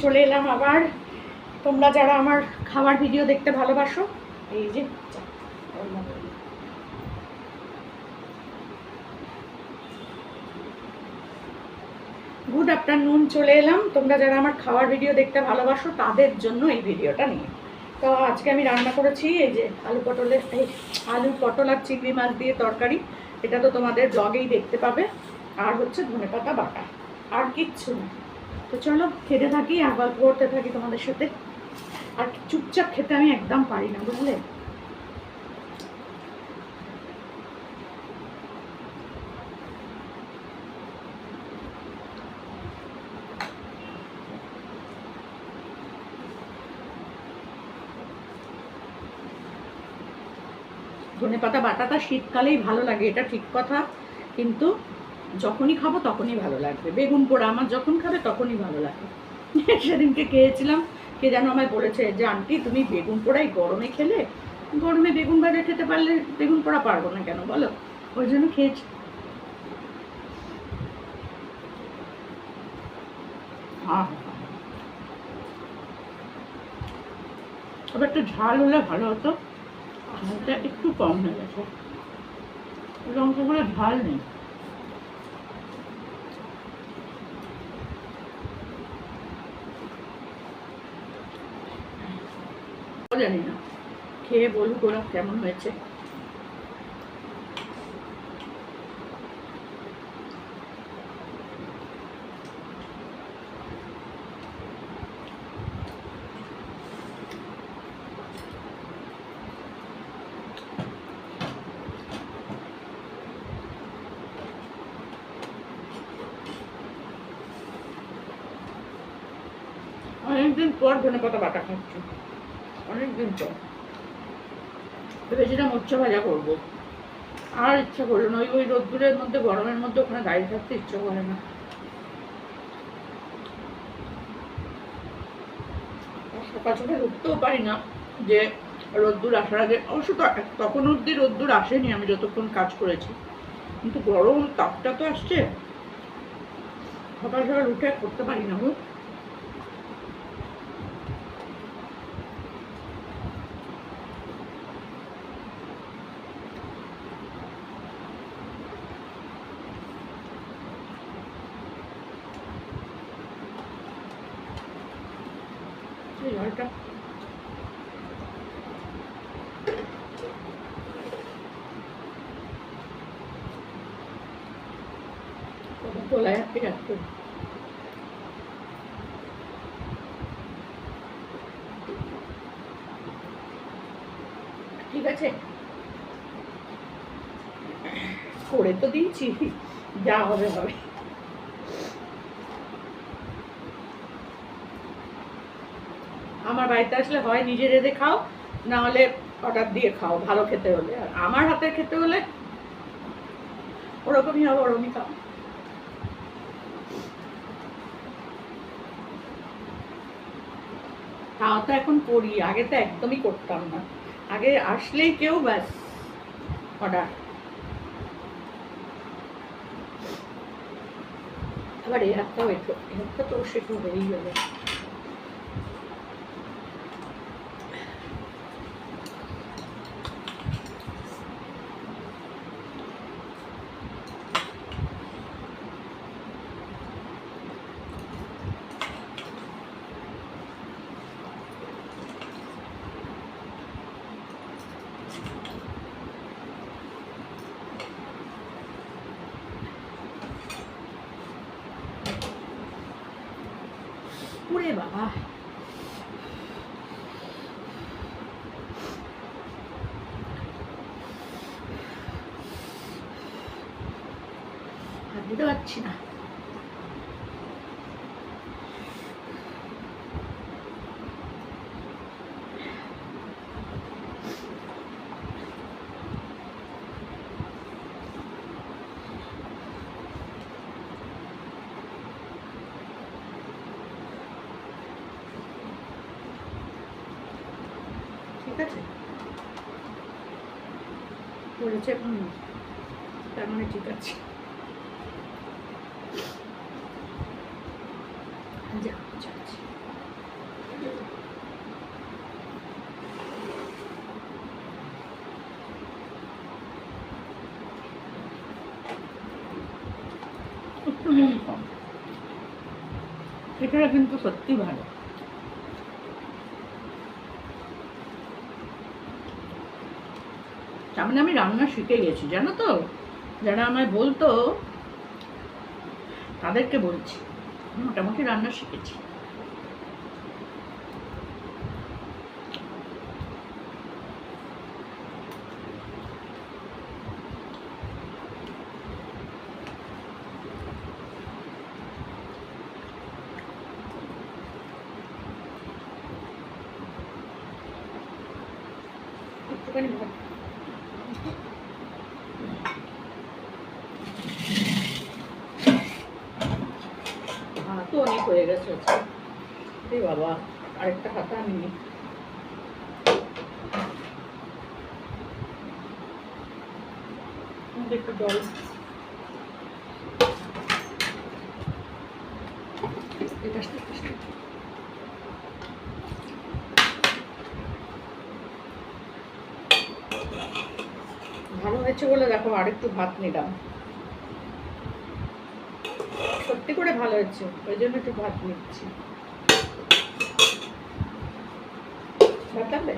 চলে এলাম আবার। তোমরা যারা আমার খাবার ভিডিও দেখতে ভালোবাসো, এই যে গুড আফটারনুন, চলে এলাম। তোমরা যারা আমার খাওয়ার ভিডিও দেখতে ভালোবাসো তাদের জন্য এই ভিডিওটা নিয়ে। তো আজকে আমি রান্না করেছি এই যে আলু পটল আর চিংড়ি মাছ দিয়ে তরকারি। এটা তো তোমাদের ব্লগেই দেখতে পাবে। আর হচ্ছে ধনেপাতা বাটা, আর কিচ্ছু না। তো চলো খেতে থাকি, আর গল্প করতে থাকি তোমাদের সাথে। আর চুপচাপ খেতে আমি একদম পারি না, বুঝলে। ধনেপাতা বাটাটা শীতকালেই ভালো লাগে, এটা ঠিক কথা, কিন্তু যখনই খাবো তখনই ভালো লাগবে। বেগুন পোড়া আমার যখন খাবে তখনই ভালো লাগে। সেদিনকে খেয়েছিলাম, কে যেন আমায় বলেছে যে আন্টি তুমি বেগুন পোড়াই গরমে খেলে, গরমে বেগুন ভাজা খেতে পারলে বেগুন পোড়া পারবো না কেন বলো, ওই জন্য খেয়েছি। তবে একটু ঝাল হলে ভালো হতো, ঝালটা একটু কম হয়ে গেছে, লঙ্কাগুলো ঝাল নেই। জানি না, খেয়ে বলুক ওরা কেমন হয়েছে। অনেকদিন পর ধনেপাতা বাটা খাচ্ছি, অনেকদিন পর। ভেবেছিলাম উচ্চ ভাজা করবো, আর ইচ্ছা করলো না। ওই রোদ্দুরের মধ্যে গরমের মধ্যে ওখানে দাঁড়িয়ে থাকতে ইচ্ছা করে না। সকাল সকাল উঠতেও পারি না যে রোদ্দুর আসার আগে। অবশ্য তখন অব্দি রোদ্দুর আসেনি আমি যতক্ষণ কাজ করেছি, কিন্তু গরম তাপটা তো আসছে। সকাল সকাল উঠে করতে পারি না গো। জলটা তোলায় হাতে রাখতে, ঠিক আছে করে তো দিয়েছি, যা হবে হবে। আমার বাড়িতে আসলে হয় নিজে রেঁধে খাও, না হলে অর্ডার দিয়ে খাও ভালো খেতে হলে। আর আমার হাতের খেতে হলে ওরকমই হবে, ওরকমই খাও। তাও তো এখন করি, আগে তো একদমই করতাম না। আগে আসলেই কেউ ব্যাস অর্ডার। আবার এই হাতটাও একটু, এই হাতটা তো সেটু হয়েই গেল। ওরে বাবা, হাত দিতে পারছি না। ঠিক আছে বলেছে, তার মানে ঠিক আছে। যা, তরকারিটা কিন্তু সত্যি ভালো। তার মানে আমি রান্না শিখে গেছি, জানো তো। যারা আমায় বলতো তাদেরকে বলছি মোটামুটি রান্না শিখেছি। একটুখানি ভাত তো অনেক হয়ে গেছে। এই বাবা, আরেকটা খাতা আমি নিই। একটু জল ভালো হয়েছে বলে দেখো আরেকটু ভাত নিলাম। সত্যি করে ভালো হয়েছে, ওই জন্য একটু ভাত নিচ্ছি। ভাত লাগবে?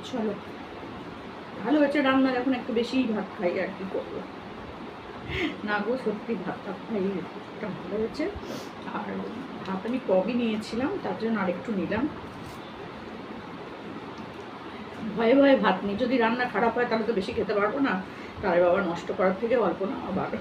চলো, ভালো হয়েছে রান্না। এখন একটু বেশিই ভাত খাই, আর কি করবো। না গো, সত্যি ভাত খাই, এটা ভালো হয়েছে। আর ভাত আমি কমই নিয়েছিলাম, তার জন্য আরেকটু নিলাম। ভয়ে ভয়ে ভাত নিই, যদি রান্না খারাপ হয় তাহলে তো বেশি খেতে পারবো না। তাই বাবা, নষ্ট করার থেকে অল্প না আবার।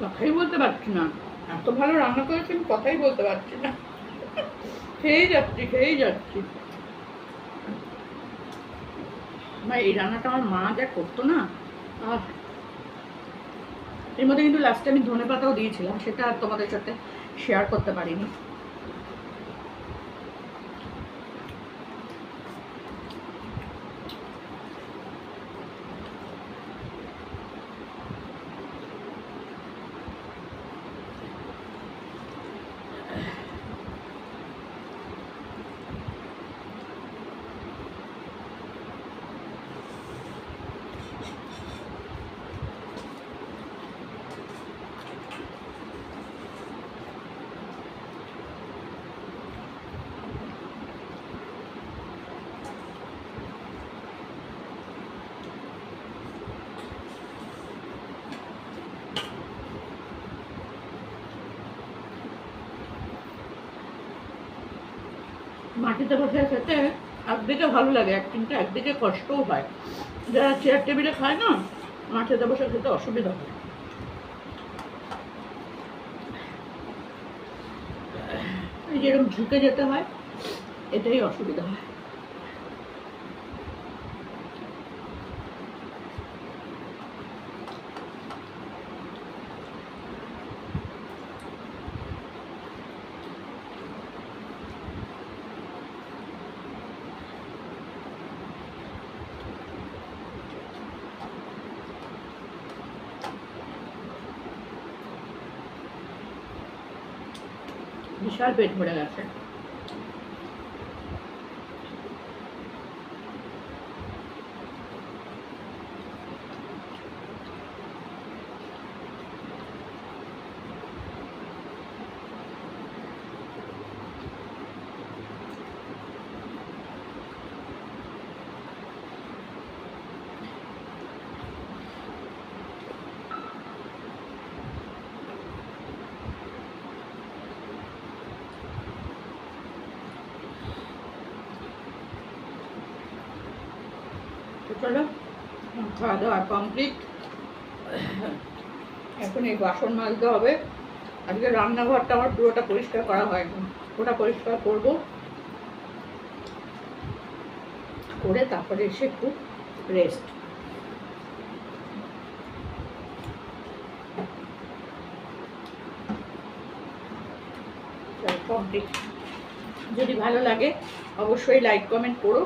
কথাই বলতে পারছি না, এত ভালো রান্না করেছি আমি কথাই বলতে পারছি না। খেয়েই যাচ্ছি। এই রান্নাটা আমার মা যা করতো না, এর মধ্যে কিন্তু লাস্টে আমি ধনেপাতাও দিয়েছিলাম, সেটা আর তোমাদের সাথে শেয়ার করতে পারিনি। মাটিতে বসে খেতে একদিকে ভালো লাগে, কিন্তু একদিকে কষ্টও হয়। যারা চেয়ার টেবিলে খায় না, মাটিতে বসে খেতে অসুবিধা হয়। এই যেরকম ঝুঁকে যেতে হয়, এটাই অসুবিধা হয়। বিশাল পেট ভরে গেছে। চলো, খাওয়া দাওয়া কমপ্লিট। এখন এই বাসন মাজতে হবে। আজকে রান্নাঘরটা আমার পুরোটা পরিষ্কার করা হয়নি, ওটা পরিষ্কার করব, করে তারপরে এসে একটু রেস্ট। কমপ্লিট। যদি ভালো লাগে অবশ্যই লাইক কমেন্ট করো,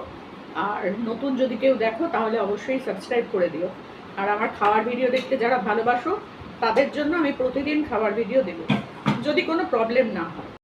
আর নতুন যদি কেউ দেখো তাহলে অবশ্যই সাবস্ক্রাইব করে দিও। আর আমার খাওয়ার ভিডিও দেখতে যারা ভালোবাসো তাদের জন্য আমি প্রতিদিন খাবার ভিডিও দেব, যদি কোনো প্রবলেম না হয়।